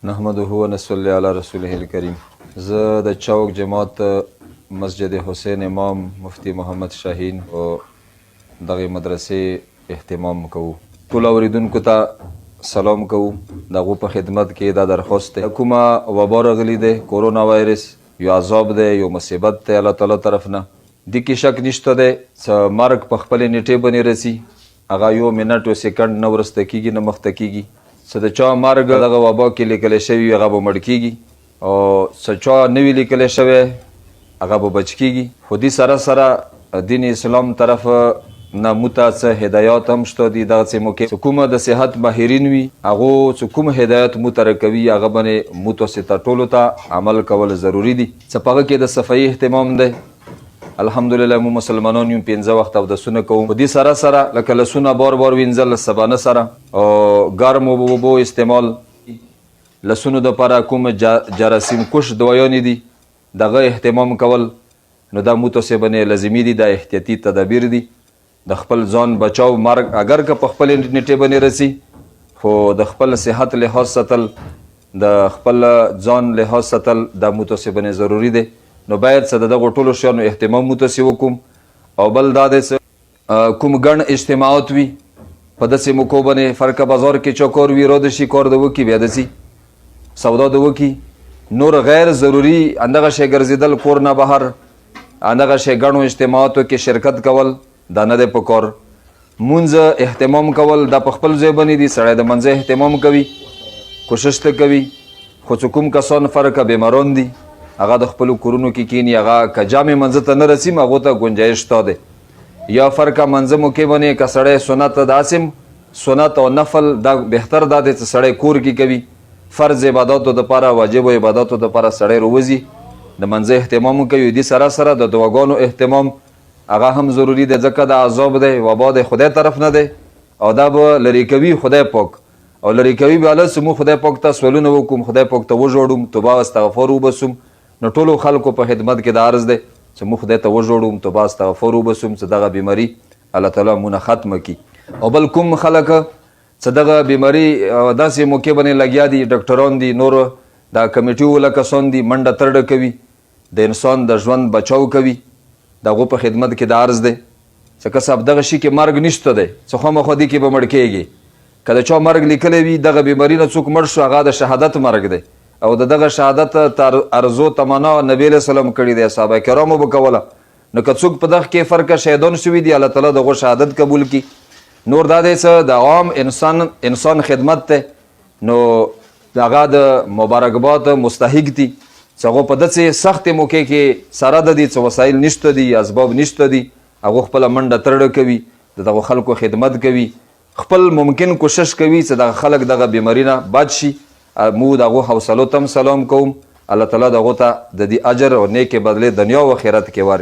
محمد ونصلی علی رسوله الکریم. زه د چوک جماعت مسجد حسین امام مفتی محمد شاهین او دغه مدرسې اهتمام کوو. ټول اوریدونکو ته سلام کوو. دغه په خدمت کې دا درخواست دی، کومه وبا راغلی دی، کرونا وايرس یو عذاب دی، یو مصیبت دی الله تعالی طرف نه. د کې شک نشته دی چې مرګ په خپل نیټې باندې رسی، هغه یو منټ او سکند نه ورسته کیږي نه مخته کیږي. څه د چا مرګ دغه وبا کې لیکل شوی هغه به مړ کیږي، او څه چا نوی لیکل شوی هغه به بچ کیږي. خو دې سره سره دین اسلام طرف نه موته څه هدایات هم شته دي. دغسې موقع چې کومه د صحت ماهرین وي هغو چې کوم هدایت موته راکوي هغه باندې متوسطه ټولو ته عمل کول ضروري دي. څه په هغه کې د صفایي اهتمام دی. الحمدلله مو مسلمانان یو 5 وخت اودسونه کوو. په دې سره سره لکه لسونه بار وینځل سبانه سره او ګرمو اوبو استعمال، لسونو دپاره کوم جراثیم کش دوایانې دي دغه اهتمام کول، نو دا متصبنې لازمي دي. دا اختیاطی تدابیر دي. د خپل ځان بچاو مرګ اگر که په خپل نیټې باندې رسی، خو د خپل صحت لحاظ ساتل، د خپل ځان لحاظ ساتل دا متصبنې ضروری دی. نو باید څه د دغو ټولو شیانو اهتمام متوسي وکړو. او بل دا دی چې کوم ګڼ اجتماعات وي په داسې موقعو باندې فرقه بازار کې چوکور وي، را د شي کار د وکړي، بیا داسي سودا د وکړي، نور غیر ضروري همدغه شی ګرځېدل کور نه بهر، همدغه شی ګڼو اجتماعاتو کې شرکت کول دا نه دی په کار. مونځ اهتمام کول دا په خپل ځای باندې دي، سړی د منځه اهتمام کوي، کوشش ته کوي. خو چې کوم کسان فرقه بیماران دي هغه د خپلو کورونو کې کیني، هغه که جامع منځه ته نه رسي هغو ته گنجایش شته دی. یا فرقه منځه موقع باندې که سړی سنت داسم سنت او نفل دا بهتر دا دی چې سړی کور کې کوي. فرض عباداتو دپاره، واجب عباداتو دپاره سړی روزي د منځه اهتمام کوي. دې سره سره د دعاګانو اهتمام هغه هم ضروری دی، ځکه دا عذاب دی، وبا دی، خدای طرف نه دی او دا به لرې کوي خدای پاک. او لرې کوي به الله چې موږ خدای پاک ته سوالونه وکړو، خدای پاک ته وژاړو، توبه او استغفار وباسو. نو ټولو خلکو په خدمت کې دا عرض دی چې موږ خدای ته وژاړو، توبه استغفار وباسو چې دغه بیماري الله تعالی مونږ ختمه کړي. او بل کوم خلک چې دغه بیماري داسې موقع باندې لګیا دي، ډاکټران دي، نور دا کمیټي والا کسان دي، منډه ترډه کوي، د انسان د ژوند بچاو کوي، دغو په خدمت کې دا عرض دی چې که صاحب دغه شي کې مرګ نشته دی، څه خامخا دې کې به مړ کېږي. که د چا مرګ لیکلی وي دغه بیماري نه څوک مړ شو، هغه د شهادت مرګ دی. او د دغه شهادت ارزو تمنا نبی علیہ السلام کړي دی، صحابه کرامو به کوله. نو که څوک په دغه کې فرقه شهیدان شوي دي، الله تعالی دغو شهادت قبول کړي. نور دا دی چې د عام انسان خدمت دی، نو هغه د مبارکباد مستحق دي چې هغو په داسې سختې موقع کې سره د دي چې وسایل نشته دي، اسباب نشته دي، هغو خپله منډه ترړه کوي، د دغو خلکو خدمت کوي، خپل ممکن کوشش کوي چې دغه خلک دغه بیماري نه بچ شي. مو دغو حوصلو ته هم سلام کوم. الله تعالی دغو ته د دې اجر او نیکې بدلې دنیا او آخرت کې ورکړي.